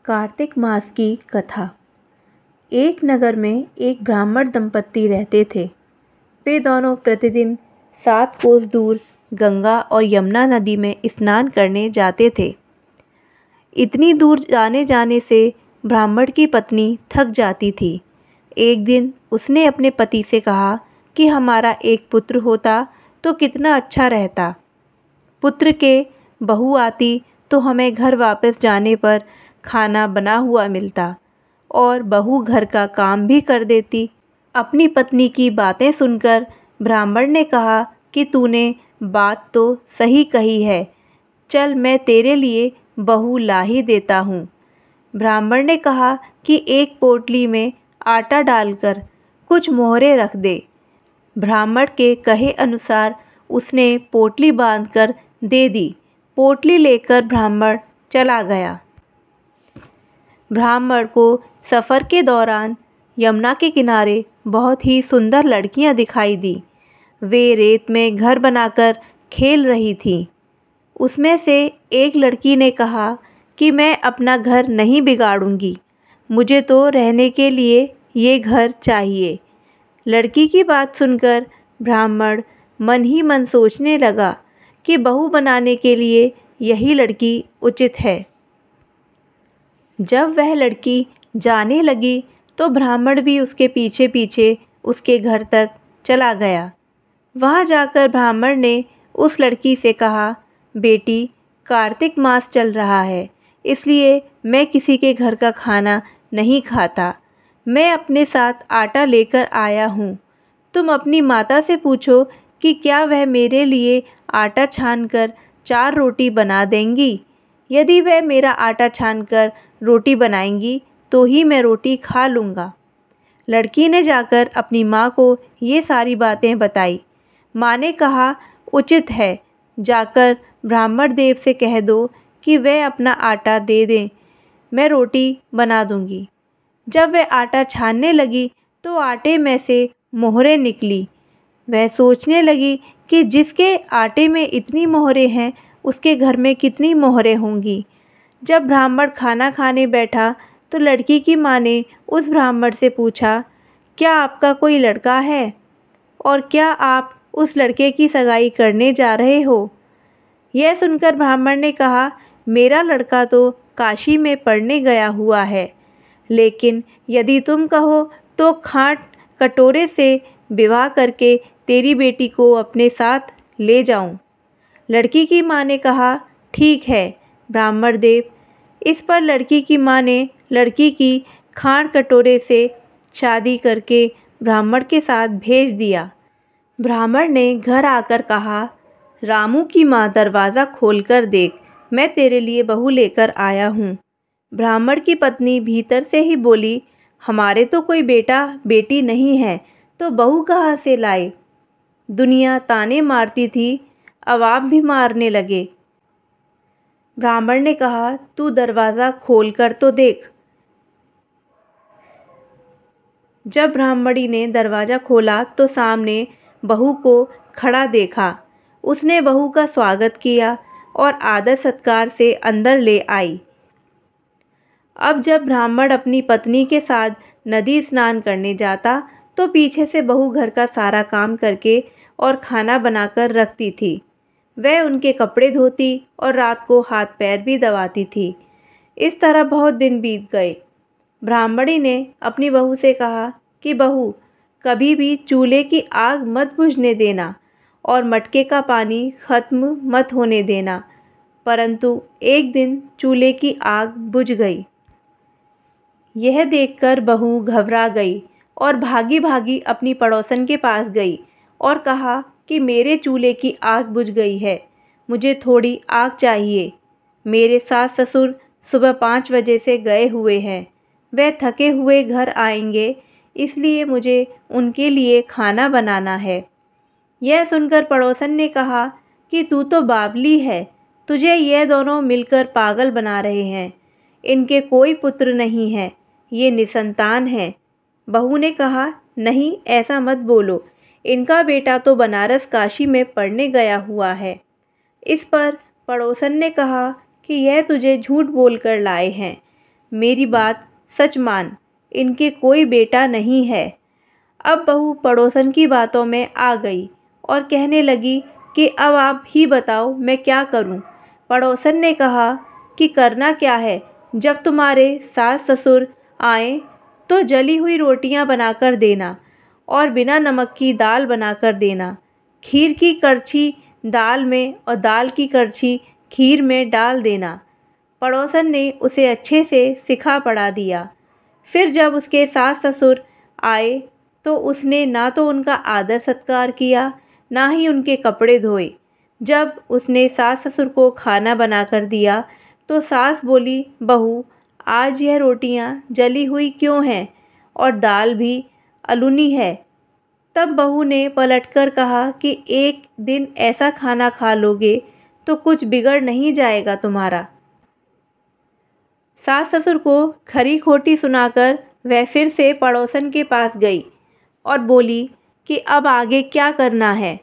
कार्तिक मास की कथा। एक नगर में एक ब्राह्मण दंपत्ति रहते थे। वे दोनों प्रतिदिन 7 कोस दूर गंगा और यमुना नदी में स्नान करने जाते थे। इतनी दूर जाने से ब्राह्मण की पत्नी थक जाती थी। एक दिन उसने अपने पति से कहा कि हमारा एक पुत्र होता तो कितना अच्छा रहता। पुत्र के बहू आती तो हमें घर वापस जाने पर खाना बना हुआ मिलता और बहू घर का काम भी कर देती। अपनी पत्नी की बातें सुनकर ब्राह्मण ने कहा कि तूने बात तो सही कही है, चल मैं तेरे लिए बहू ला ही देता हूँ। ब्राह्मण ने कहा कि एक पोटली में आटा डालकर कुछ मोहरे रख दे। ब्राह्मण के कहे अनुसार उसने पोटली बांधकर दे दी। पोटली लेकर ब्राह्मण चला गया। ब्राह्मण को सफ़र के दौरान यमुना के किनारे बहुत ही सुंदर लड़कियां दिखाई दी। वे रेत में घर बनाकर खेल रही थीं। उसमें से एक लड़की ने कहा कि मैं अपना घर नहीं बिगाड़ूंगी, मुझे तो रहने के लिए ये घर चाहिए। लड़की की बात सुनकर ब्राह्मण मन ही मन सोचने लगा कि बहू बनाने के लिए यही लड़की उचित है। जब वह लड़की जाने लगी तो ब्राह्मण भी उसके पीछे पीछे उसके घर तक चला गया। वहाँ जाकर ब्राह्मण ने उस लड़की से कहा, बेटी, कार्तिक मास चल रहा है, इसलिए मैं किसी के घर का खाना नहीं खाता। मैं अपने साथ आटा लेकर आया हूँ। तुम अपनी माता से पूछो कि क्या वह मेरे लिए आटा छानकर 4 रोटी बना देंगी। यदि वह मेरा आटा छानकर रोटी बनाएंगी तो ही मैं रोटी खा लूँगा। लड़की ने जाकर अपनी माँ को ये सारी बातें बताई। माँ ने कहा, उचित है, जाकर ब्राह्मण देव से कह दो कि वह अपना आटा दे दें, मैं रोटी बना दूँगी। जब वह आटा छानने लगी तो आटे में से मोहरें निकली। वह सोचने लगी कि जिसके आटे में इतनी मोहरें हैं उसके घर में कितनी मोहरें होंगी। जब ब्राह्मण खाना खाने बैठा तो लड़की की माँ ने उस ब्राह्मण से पूछा, क्या आपका कोई लड़का है और क्या आप उस लड़के की सगाई करने जा रहे हो। यह सुनकर ब्राह्मण ने कहा, मेरा लड़का तो काशी में पढ़ने गया हुआ है, लेकिन यदि तुम कहो तो खाट कटोरे से विवाह करके तेरी बेटी को अपने साथ ले जाऊं। लड़की की माँ ने कहा, ठीक है ब्राह्मण देव। इस पर लड़की की माँ ने लड़की की खाट कटोरे से शादी करके ब्राह्मण के साथ भेज दिया। ब्राह्मण ने घर आकर कहा, रामू की माँ, दरवाज़ा खोलकर देख, मैं तेरे लिए बहू लेकर आया हूँ। ब्राह्मण की पत्नी भीतर से ही बोली, हमारे तो कोई बेटा बेटी नहीं है, तो बहू कहाँ से लाए। दुनिया ताने मारती थी, अब आप भी मारने लगे। ब्राह्मण ने कहा, तू दरवाज़ा खोल कर तो देख। जब ब्राह्मणी ने दरवाज़ा खोला तो सामने बहू को खड़ा देखा। उसने बहू का स्वागत किया और आदर सत्कार से अंदर ले आई। अब जब ब्राह्मण अपनी पत्नी के साथ नदी स्नान करने जाता तो पीछे से बहू घर का सारा काम करके और खाना बनाकर रखती थी। वह उनके कपड़े धोती और रात को हाथ पैर भी दबाती थी। इस तरह बहुत दिन बीत गए। ब्राह्मणी ने अपनी बहू से कहा कि बहू, कभी भी चूल्हे की आग मत बुझने देना और मटके का पानी ख़त्म मत होने देना। परंतु एक दिन चूल्हे की आग बुझ गई। यह देखकर बहू घबरा गई और भागी भागी अपनी पड़ोसन के पास गई और कहा कि मेरे चूल्हे की आग बुझ गई है, मुझे थोड़ी आग चाहिए। मेरे सास ससुर सुबह 5 बजे से गए हुए हैं, वह थके हुए घर आएंगे, इसलिए मुझे उनके लिए खाना बनाना है। यह सुनकर पड़ोसन ने कहा कि तू तो बावली है, तुझे यह दोनों मिलकर पागल बना रहे हैं। इनके कोई पुत्र नहीं है, ये निसंतान हैं। बहू ने कहा, नहीं ऐसा मत बोलो, इनका बेटा तो बनारस काशी में पढ़ने गया हुआ है। इस पर पड़ोसन ने कहा कि यह तुझे झूठ बोलकर लाए हैं। मेरी बात सच मान, इनके कोई बेटा नहीं है। अब बहू पड़ोसन की बातों में आ गई और कहने लगी कि अब आप ही बताओ मैं क्या करूं। पड़ोसन ने कहा कि करना क्या है, जब तुम्हारे सास ससुर आएँ तो जली हुई रोटियां बनाकर देना और बिना नमक की दाल बनाकर देना। खीर की करछी दाल में और दाल की करछी खीर में डाल देना। पड़ोसन ने उसे अच्छे से सिखा पढ़ा दिया। फिर जब उसके सास ससुर आए तो उसने ना तो उनका आदर सत्कार किया, ना ही उनके कपड़े धोए। जब उसने सास ससुर को खाना बनाकर दिया तो सास बोली, बहू आज यह रोटियां जली हुई क्यों हैं और दाल भी अलूनी है। तब बहू ने पलटकर कहा कि एक दिन ऐसा खाना खा लोगे तो कुछ बिगड़ नहीं जाएगा तुम्हारा। सास ससुर को खरी खोटी सुनाकर वह फिर से पड़ोसन के पास गई और बोली कि अब आगे क्या करना है।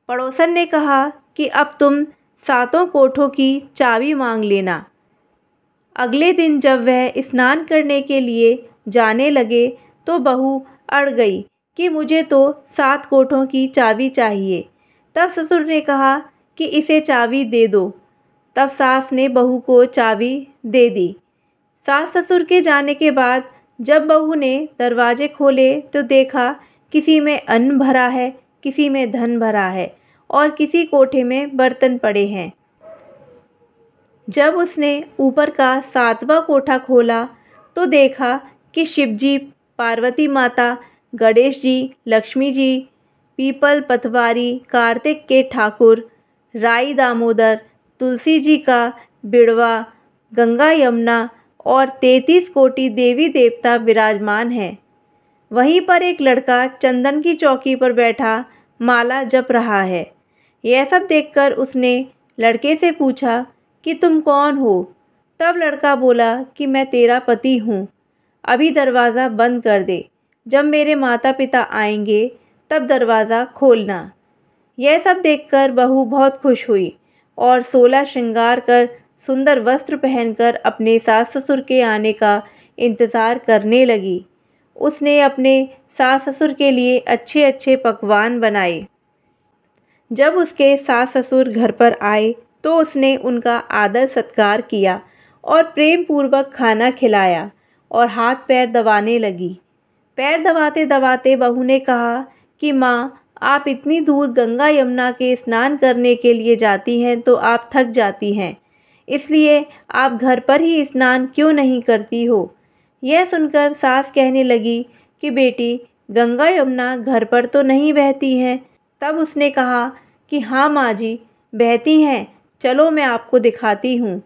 पड़ोसन ने कहा कि अब तुम सातों कोठों की चाबी मांग लेना। अगले दिन जब वह स्नान करने के लिए जाने लगे तो बहू अड़ गई कि मुझे तो 7 कोठों की चाबी चाहिए। तब ससुर ने कहा कि इसे चाबी दे दो। तब सास ने बहू को चाबी दे दी। सास ससुर के जाने के बाद जब बहू ने दरवाजे खोले तो देखा किसी में अन्न भरा है, किसी में धन भरा है और किसी कोठे में बर्तन पड़े हैं। जब उसने ऊपर का 7वां कोठा खोला तो देखा कि शिवजी, पार्वती माता, गणेश जी, लक्ष्मी जी, पीपल पतवारी, कार्तिक के ठाकुर, राई दामोदर, तुलसी जी का बिड़वा, गंगा यमुना और 33 कोटि देवी देवता विराजमान हैं। वहीं पर एक लड़का चंदन की चौकी पर बैठा माला जप रहा है। यह सब देखकर उसने लड़के से पूछा कि तुम कौन हो। तब लड़का बोला कि मैं तेरा पति हूँ। अभी दरवाज़ा बंद कर दे, जब मेरे माता पिता आएंगे तब दरवाज़ा खोलना। यह सब देखकर बहू बहुत खुश हुई और 16 श्रृंगार कर सुंदर वस्त्र पहनकर अपने सास ससुर के आने का इंतज़ार करने लगी। उसने अपने सास ससुर के लिए अच्छे अच्छे पकवान बनाए। जब उसके सास ससुर घर पर आए तो उसने उनका आदर सत्कार किया और प्रेम पूर्वक खाना खिलाया और हाथ पैर दबाने लगी। पैर दबाते दबाते बहू ने कहा कि माँ, आप इतनी दूर गंगा यमुना के स्नान करने के लिए जाती हैं तो आप थक जाती हैं, इसलिए आप घर पर ही स्नान क्यों नहीं करती हो। यह सुनकर सास कहने लगी कि बेटी, गंगा यमुना घर पर तो नहीं बहती हैं। तब उसने कहा कि हाँ माँ जी, बहती हैं, चलो मैं आपको दिखाती हूँ।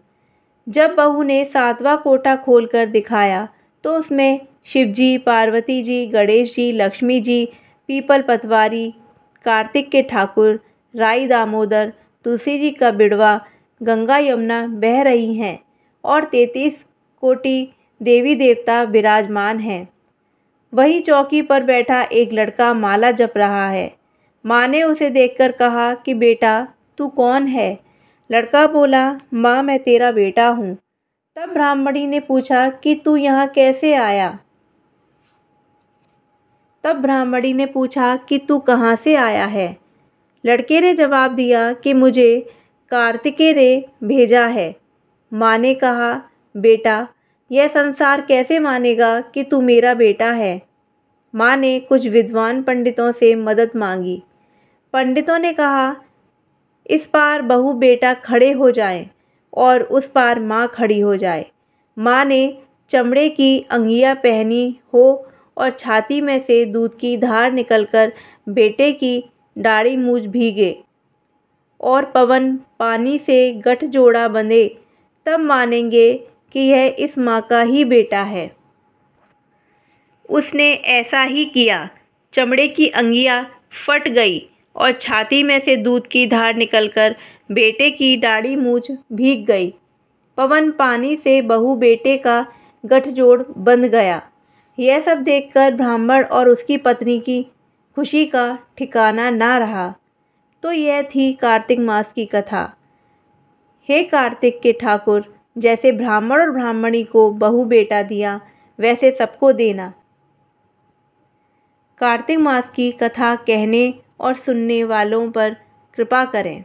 जब बहू ने 7वां कोठा खोलकर दिखाया तो उसमें शिवजी, पार्वती जी, गणेश जी, लक्ष्मी जी, पीपल पतवारी, कार्तिक के ठाकुर, राई दामोदर, तुलसी जी का बिड़वा, गंगा यमुना बह रही हैं और 33 कोटि देवी देवता विराजमान हैं। वही चौकी पर बैठा एक लड़का माला जप रहा है। माँ ने उसे देखकर कहा कि बेटा, तू कौन है। लड़का बोला, माँ मैं तेरा बेटा हूँ। तब ब्राह्मणी ने पूछा कि तू यहाँ कैसे आया। तब ब्राह्मणी ने पूछा कि तू कहाँ से आया है। लड़के ने जवाब दिया कि मुझे कार्तिकेय ने भेजा है। माँ ने कहा, बेटा यह संसार कैसे मानेगा कि तू मेरा बेटा है। माँ ने कुछ विद्वान पंडितों से मदद मांगी। पंडितों ने कहा, इस पार बहू बेटा खड़े हो जाएं और उस पार माँ खड़ी हो जाए। माँ ने चमड़े की अंगिया पहनी हो और छाती में से दूध की धार निकलकर बेटे की दाढ़ी मूछ भीगे और पवन पानी से गठजोड़ा बंधे, तब मानेंगे कि यह इस माँ का ही बेटा है। उसने ऐसा ही किया। चमड़े की अंगिया फट गई और छाती में से दूध की धार निकलकर बेटे की दाढ़ी मूछ भीग गई। पवन पानी से बहू बेटे का गठजोड़ बंध गया। यह सब देखकर ब्राह्मण और उसकी पत्नी की खुशी का ठिकाना ना रहा। तो यह थी कार्तिक मास की कथा। हे कार्तिक के ठाकुर, जैसे ब्राह्मण और ब्राह्मणी को बहू बेटा दिया वैसे सबको देना। कार्तिक मास की कथा कहने और सुनने वालों पर कृपा करें।